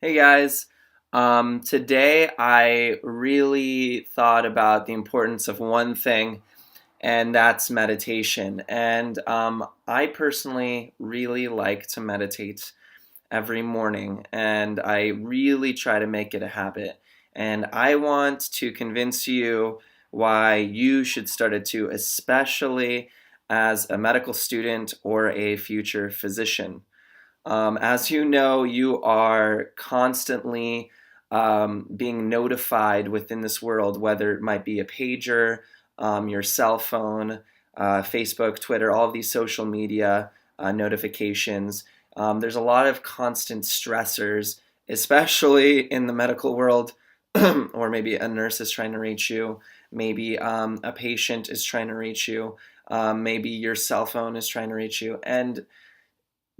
Hey guys, today I really thought about the importance of one thing, and that's meditation. And I personally really like to meditate every morning, and I really try to make it a habit. And I want to convince you why you should start it too, especially as a medical student or a future physician. As you know, you are constantly being notified within this world, whether it might be a pager, your cell phone, Facebook, Twitter, all of these social media notifications. There's a lot of constant stressors, especially in the medical world, or maybe a nurse is trying to reach you, maybe a patient is trying to reach you, maybe your cell phone is trying to reach you. And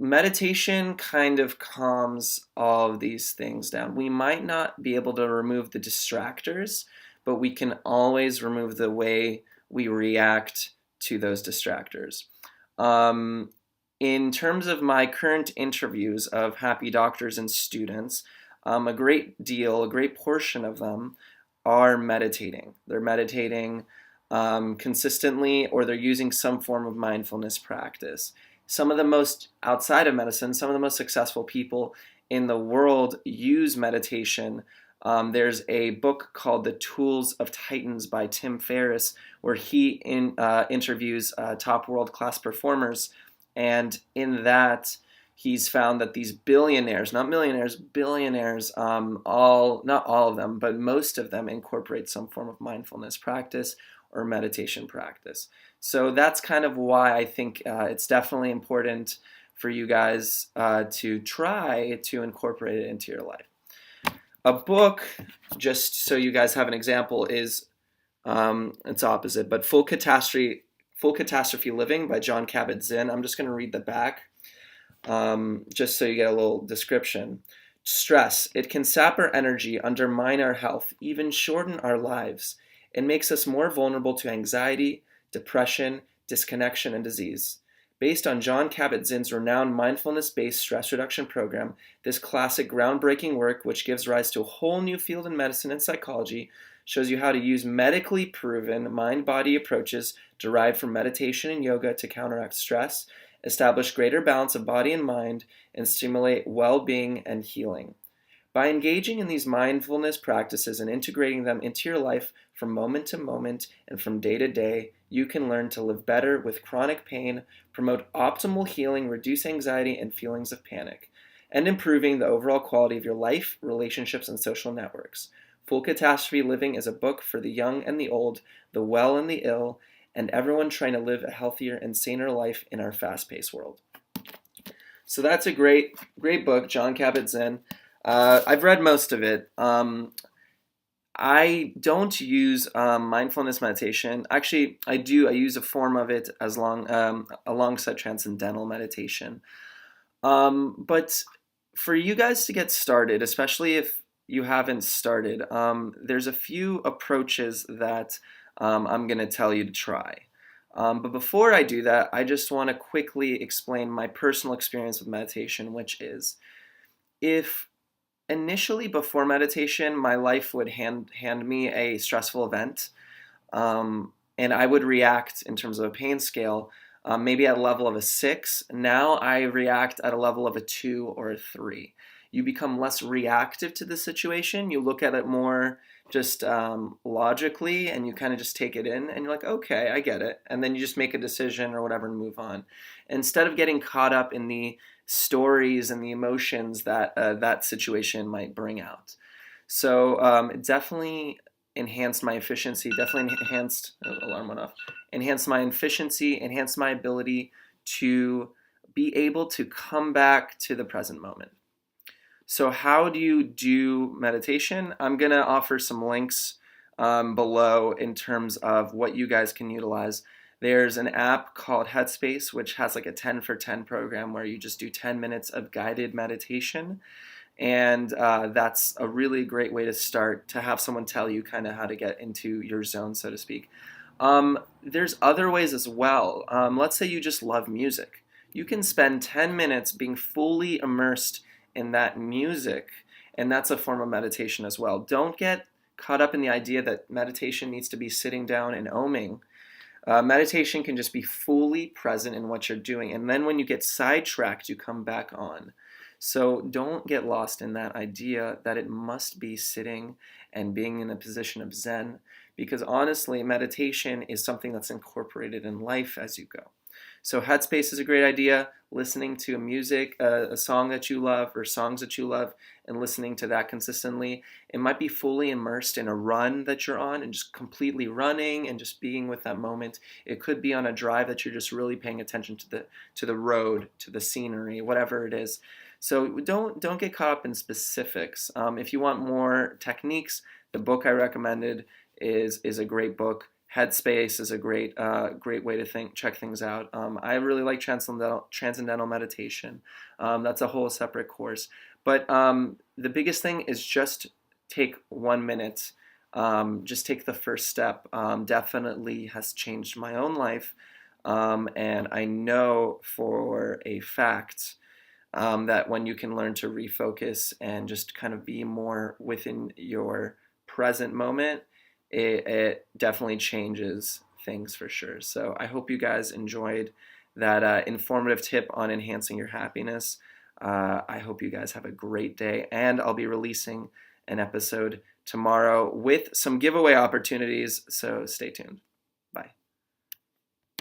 meditation kind of calms all of these things down. We might not be able to remove the distractors, but we can always remove the way we react to those distractors. Um, in terms of my current interviews of happy doctors and students, a great portion of them are meditating. They're meditating consistently, or they're using some form of mindfulness practice. Some of the most, outside of medicine, some of the most successful people in the world use meditation. There's a book called The Tools of Titans by Tim Ferriss, where interviews top world class performers. And in that, he's found that these billionaires, not millionaires, billionaires, not all of them, but most of them incorporate some form of mindfulness practice or meditation practice. So that's kind of why I think it's definitely important for you guys to try to incorporate it into your life. A book, just so you guys have an example, is it's opposite, but Full Catastrophe Living by John Kabat-Zinn. I'm just going to read the back, just so you get a little description. Stress. It can sap our energy, undermine our health, even shorten our lives. It makes us more vulnerable to anxiety, depression, disconnection, and disease. Based on John Kabat-Zinn's renowned mindfulness-based stress reduction program, this classic groundbreaking work, which gives rise to a whole new field in medicine and psychology, shows you how to use medically proven mind-body approaches derived from meditation and yoga to counteract stress, establish greater balance of body and mind, and stimulate well-being and healing. By engaging in these mindfulness practices and integrating them into your life from moment to moment and from day to day, you can learn to live better with chronic pain, promote optimal healing, reduce anxiety and feelings of panic, and improving the overall quality of your life, relationships, and social networks. Full Catastrophe Living is a book for the young and the old, the well and the ill, and everyone trying to live a healthier and saner life in our fast-paced world. So that's a great book, John Kabat-Zinn. I've read most of it. I don't use mindfulness meditation. Actually, I do. I use a form of it alongside transcendental meditation. But for you guys to get started, especially if you haven't started, there's a few approaches that I'm going to tell you to try. But before I do that, I just want to quickly explain my personal experience with meditation, which is if initially before meditation, my life would hand me a stressful event, and I would react in terms of a pain scale, maybe at a level of a 6. Now I react at a level of a 2 or a 3. You become less reactive to the situation. You look at it more just logically, and you kind of just take it in, and you're like, okay, I get it. And then you just make a decision or whatever and move on. Instead of getting caught up in the stories and the emotions that that situation might bring out. So it definitely enhanced my efficiency, definitely enhanced, alarm went off, enhanced my efficiency, enhanced my ability to be able to come back to the present moment. So how do you do meditation? I'm going to offer some links below in terms of what you guys can utilize. There's an app called Headspace, which has like a 10 for 10 program where you just do 10 minutes of guided meditation. And that's a really great way to start, to have someone tell you kind of how to get into your zone, so to speak. There's other ways as well. Let's say you just love music. You can spend 10 minutes being fully immersed in that music and that's a form of meditation as well. Don't get caught up in the idea that meditation needs to be sitting down and oming. Meditation can just be fully present in what you're doing. And then when you get sidetracked, you come back on. So don't get lost in that idea that it must be sitting and being in a position of Zen, because honestly, meditation is something that's incorporated in life as you go. So Headspace is a great idea. Listening to music, a song that you love, or songs that you love, and listening to that consistently. It might be fully immersed in a run that you're on and just completely running and just being with that moment. It could be on a drive that you're just really paying attention to the road, to the scenery, whatever it is. So don't get caught up in specifics. If you want more techniques, the book I recommended is a great book. Headspace is a great way to check things out. I really like transcendental meditation. That's a whole separate course. But the biggest thing is just take 1 minute. Just take the first step. Definitely has changed my own life, and I know for a fact that when you can learn to refocus and just kind of be more within your present moment, it definitely changes things for sure. So I hope you guys enjoyed that informative tip on enhancing your happiness. I hope you guys have a great day, and I'll be releasing an episode tomorrow with some giveaway opportunities, so stay tuned.